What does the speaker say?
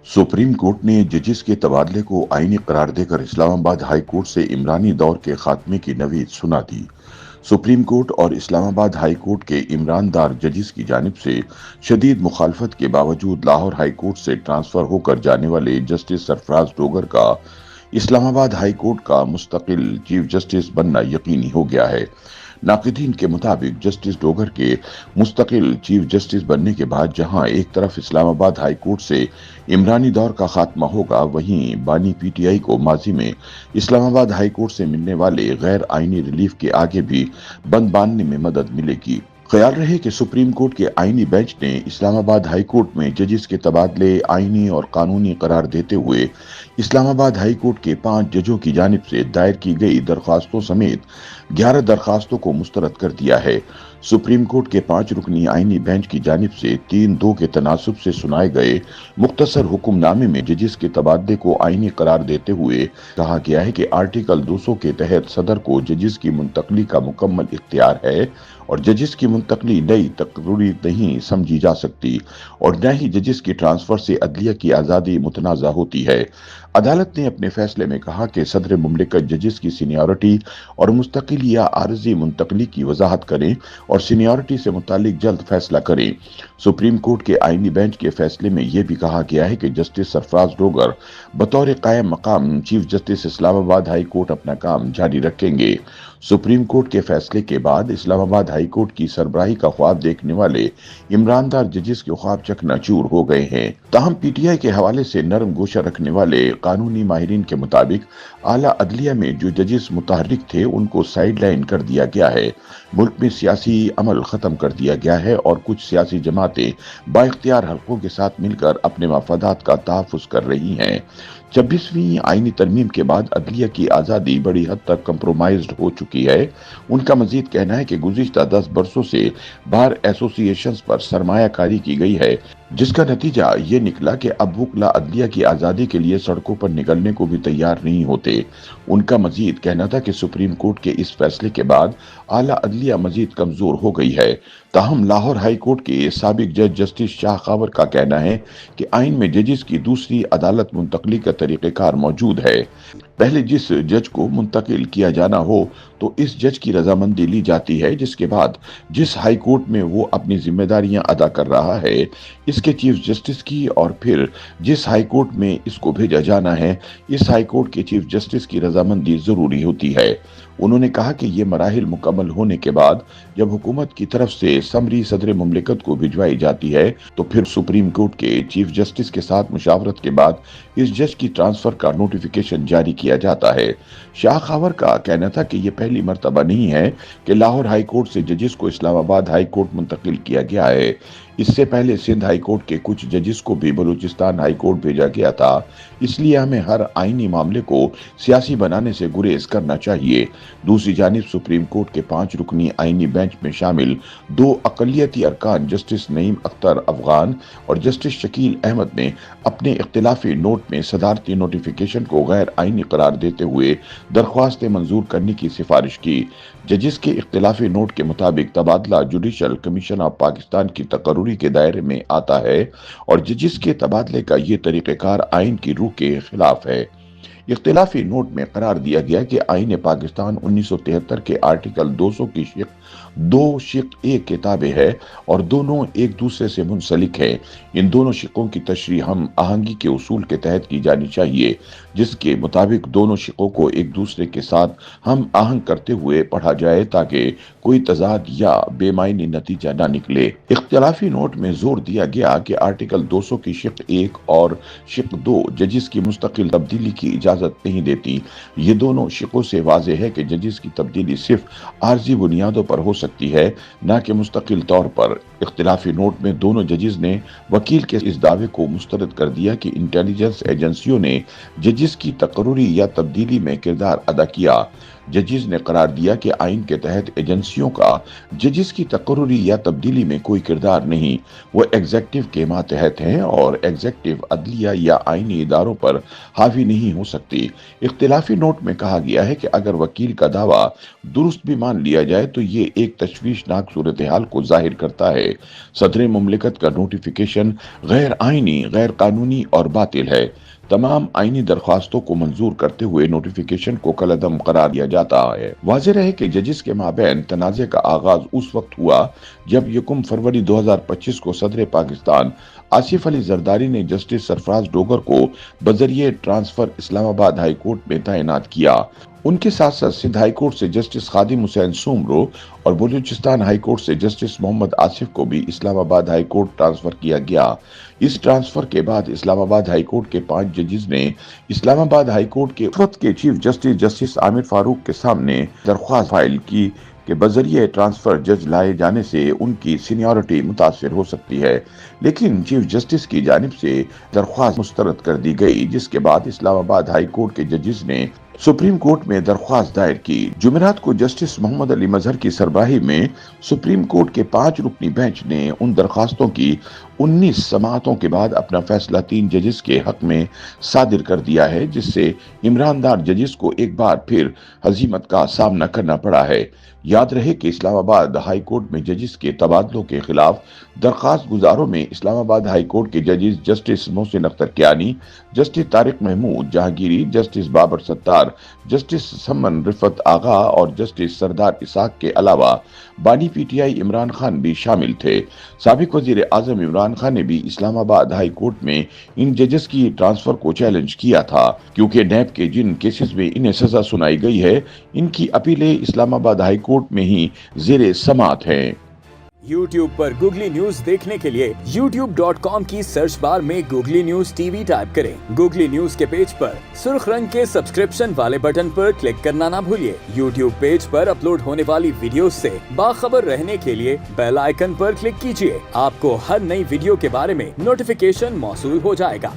Supreme court ने जजेस के तबादले को आईनी करार देकर इस्लामाबाद हाई कोर्ट से इमरानी दौर के खात्मे की नवीद सुना दी। सुप्रीम कोर्ट और इस्लामाबाद हाई कोर्ट के इमरानदार जजेस की जानिब से शदीद मुखालफत के बावजूद लाहौर हाई कोर्ट से ट्रांसफर होकर जाने वाले जस्टिस सरफराज डोगर का इस्लामाबाद हाई कोर्ट का मुस्तकिल चीफ जस्टिस बनना यकीनी हो गया है। नाक़िदीन के मुताबिक जस्टिस डोगर के मुस्तकिल चीफ जस्टिस बनने के बाद जहां एक तरफ इस्लामाबाद हाई कोर्ट से इमरानी दौर का खात्मा होगा, वहीं बानी पीटीआई को माजी में इस्लामाबाद हाई कोर्ट से मिलने वाले गैर आईनी रिलीफ के आगे भी बंद बांधने में मदद मिलेगी। ख्याल रहे कि सुप्रीम कोर्ट के आईनी बेंच ने इस्लामाबाद हाई कोर्ट में जजेस के तबादले आईनी और कानूनी करार देते हुए इस्लामाबाद हाई कोर्ट के 5 जजों की जानिब से दायर की गई दरखास्तों समेत 11 दरखास्तों को मुस्तरद कर दिया है। सुप्रीम कोर्ट के 5 रुकनी आईनी बेंच की जानिब से 3-2 के तनासुब से सुनाए गए मुख्तसर हुक्मनामे में जजेस के तबादले को आईनी करार देते हुए कहा गया है कि आर्टिकल 200 के तहत सदर को जजेस की मुंतकली का मुकम्मल इख्तियार है और जजेस की मुंतकली नई तकरीरी नहीं समझी जा सकती और न ही जजेस की ट्रांसफर से अदलिया की आज़ादी मुतनाज़ा होती है। अदालत ने अपने फैसले में कहा कि सदर मुमलिकत जजेस की सीनियरिटी और मुस्तकिल या आरजी मुंतकली की वजाहत करें और सीनियरिटी से मुतालिक जल्द फैसला करें। सुप्रीम कोर्ट के आईनी बेंच के फैसले में यह भी कहा गया है कि जस्टिस सरफराज डोगर बतौर कायम मकाम chief justice Islamabad high court अपना काम जारी रखेंगे। सुप्रीम कोर्ट के फैसले के बाद इस्लामाबाद हाई कोर्ट की सरबराही का ख्वाब देखने वाले इमरानदार जजेस के ख्वाब चकनाचूर हो गए हैं। ताहम पीटीआई के हवाले से नरम गोशा रखने वाले कानूनी माहिरीन के मुताबिक आला अदलिया में जो जजेस मुतहर्रिक थे उनको साइड लाइन कर दिया गया है। मुल्क में सियासी अमल खत्म कर दिया गया है और कुछ सियासी जमातें बाइख्तियार हलकों के साथ मिलकर अपने मफादात का तहफ़्फ़ुज़ कर रही हैं। 26वीं आईनी तरमीम के बाद अदलिया की आज़ादी बड़ी हद तक कंप्रोमाइज्ड हो चुकी है। उनका मजीद कहना है कि गुज़िश्ता 10 बरसों से बार एसोसिएशंस पर सरमायाकारी की गई है, जिसका नतीजा ये निकला कि अब वुकला अदलिया की आज़ादी के लिए सड़कों पर निकलने को भी तैयार नहीं होते। उनका मजीद कहना था कि सुप्रीम कोर्ट के इस फैसले के बाद आला अदलिया मजीद कमज़ोर हो गई है। ताहम लाहौर हाई कोर्ट के साबिक जज जस्टिस शाह खावर का कहना है कि आइन में जजेस की दूसरी अदालत मुंतकली का तरीक़ेकार मौजूद है। पहले जिस जज को मुंतकिल किया जाना हो तो इस जज की रजामंदी ली जाती है, जिसके बाद जिस हाई कोर्ट में वो अपनी जिम्मेदारियां अदा कर रहा है इसके चीफ जस्टिस की, और फिर जिस हाई कोर्ट में इसको भेजा जाना है इस हाई कोर्ट के चीफ जस्टिस की रजामंदी जरूरी होती है। उन्होंने कहा कि ये मराहिल मुकम्मल होने के बाद जब हुकूमत की तरफ से समरी सदर मुमलिकत को भिजवाई जाती है तो फिर सुप्रीम कोर्ट के चीफ जस्टिस के साथ मुशावरत के बाद इस जज की ट्रांसफर का नोटिफिकेशन जारी किया जाता है। शाह खावर का कहना था कि यह पहली मर्तबा नहीं है कि लाहौर हाई कोर्ट से जजेस को इस्लामाबाद हाई कोर्ट मुंतकिल किया गया है। इससे पहले सिंध हाई कोर्ट के कुछ जजेस को भी बलूचिस्तान हाई कोर्ट भेजा गया था। इसलिए हमें हर आईनी मामले को सियासी बनाने से गुरेज करना चाहिए। दूसरी जानिब सुप्रीम कोर्ट के 5 रुकनी आईनी बेंच में शामिल 2 अक़लियती अरकान जस्टिस नईम अख्तर अफगान और जस्टिस शकील अहमद ने अपने इख्तिलाफी नोट में सदारती नोटिफिकेशन को गैर आईनी करार देते हुए दरख्वास्तें मंजूर करने की सिफारिश की। जजेस के इख्तिलाफी नोट के मुताबिक तबादला जुडिशल कमीशन ऑफ पाकिस्तान की तकर्री के दायरे में आता है और जजेस के तबादले का ये तरीक़ेकार आइन की रूह के खिलाफ है। इख्तिलाफी नोट में करार दिया गया कि आईन पाकिस्तान 1973 के आर्टिकल 200 की शिक 2 शिक एक किताबे है और दोनों एक दूसरे से मुंसलिक है। इन दोनों शिकों की तशरीह हम आहंगी के उसूल के तहत की जानी चाहिए, जिसके मुताबिक दोनों शिकों को एक दूसरे के साथ हम आहंग करते हुए पढ़ा जाए ताकि कोई तजाद या बेमायनी नतीजा न निकले। इख्तिलाफी नोट में जोर दिया गया कि आर्टिकल 200 की शिक 1 और शिक 2 जजिस की मुस्तकिल तब्दीली की इजाजत नहीं देती। ये दोनों शिकों से वाज़ेह है कि जजिस की तब्दीली सिर्फ आर्जी बुनियादों पर हो सकती है, न कि मुस्तकिल तौर पर। इख्तिलाफी नोट में दोनों जजिस ने वकील के इस दावे को मुस्तरद कर दिया कि इंटेलिजेंस एजेंसियों ने जजिस की तकर्री या तब्दीली में किरदार अदा किया। जजिस ने करार दिया कि आइन के तहत एजेंसियों का जजिस की तकर्रुरी या तब्दीली में कोई किरदार नहीं, वो एग्जेक्टिव के मातहत हैं और एग्जेक्टिव अदलिया या आइनी इदारों पर हावी नहीं हो सकती। इख्तिलाफी नोट में कहा गया है कि अगर वकील का दावा दुरुस्त भी मान लिया जाए तो ये एक तशवीशनाक सूरत हाल को जाहिर करता है। सदर मुमलिकत का नोटिफिकेशन गैर आइनी, गैर कानूनी और बातिल है। तमाम आईनी दरख्वास्तों को मंजूर करते हुए नोटिफिकेशन को कलअदम करार दिया जाता है। वाज़ेह रहे कि जजिस के माबैन तनाज़े का आगाज उस वक्त हुआ जब 1 फरवरी 2025 को सदर पाकिस्तान आसिफ अली जरदारी ने जस्टिस सरफराज डोगर को बजरिए ट्रांसफर इस्लामाबाद हाई कोर्ट में तैनात किया। उनके साथ साथ सिंध हाई कोर्ट से जस्टिस खादिम हुसैन सुमरो और बलूचिस्तान हाई कोर्ट से जस्टिस मोहम्मद आसिफ को भी इस्लामाबाद हाई कोर्ट ट्रांसफर किया गया। इस ट्रांसफर के बाद इस्लामाबाद हाई कोर्ट के 5 जजेस ने इस्लामाबाद हाई कोर्ट के वक्त के chief justice justice Aamir Farooq के सामने दरख्वास्त फाइल की कि बजरिए ट्रांसफर जज लाए जाने से उनकी सीनियरिटी मुतासिर हो सकती है, लेकिन चीफ जस्टिस की जानिब से दरख्वास्त मुस्तरद कर दी गई, जिसके बाद इस्लामाबाद हाई कोर्ट के जजेस ने सुप्रीम कोर्ट में दरख्वास्त दायर की। जुमेरात को जस्टिस मोहम्मद अली मजहर की सरबराही में सुप्रीम कोर्ट के 5 रुकनी बेंच ने उन दरख्वास्तों की 19 समाअतों के बाद अपना फैसला 3 जजेस के हक में सादिर कर दिया है, जिससे इमरानदार जजेस को एक बार फिर हजीमत का सामना करना पड़ा है। याद रहे कि इस्लामाबाद हाई कोर्ट में जजेस के तबादलों के खिलाफ दरख्वास्त गुजारों में इस्लामाबाद हाई कोर्ट के जजेस justice Mohsin Akhtar Kiyani, justice Tariq Mahmood Jahangiri, justice Babar Sattar, justice Saman Rifat Agha और जस्टिस सरदार इसाक के अलावा बानी पीटीआई इमरान खान भी शामिल थे। साबिक वजीर आजम इमरान खान ने भी इस्लामाबाद हाई कोर्ट में इन जजेस की ट्रांसफर को चैलेंज किया था, क्योंकि नैब के जिन केसेस में इन्हें सजा सुनाई गई है, इनकी अपीलें इस्लामाबाद हाई कोर्ट में ही ज़ेरे समाअत हैं। YouTube पर गूगली न्यूज देखने के लिए youtube.com की सर्च बार में गूगली न्यूज टीवी टाइप करें। गूगली न्यूज के पेज पर सुर्ख रंग के सब्सक्रिप्शन वाले बटन पर क्लिक करना ना भूलिए। YouTube पेज पर अपलोड होने वाली वीडियोस से बाखबर रहने के लिए बेल आइकन पर क्लिक कीजिए। आपको हर नई वीडियो के बारे में नोटिफिकेशन मौसूल हो जाएगा।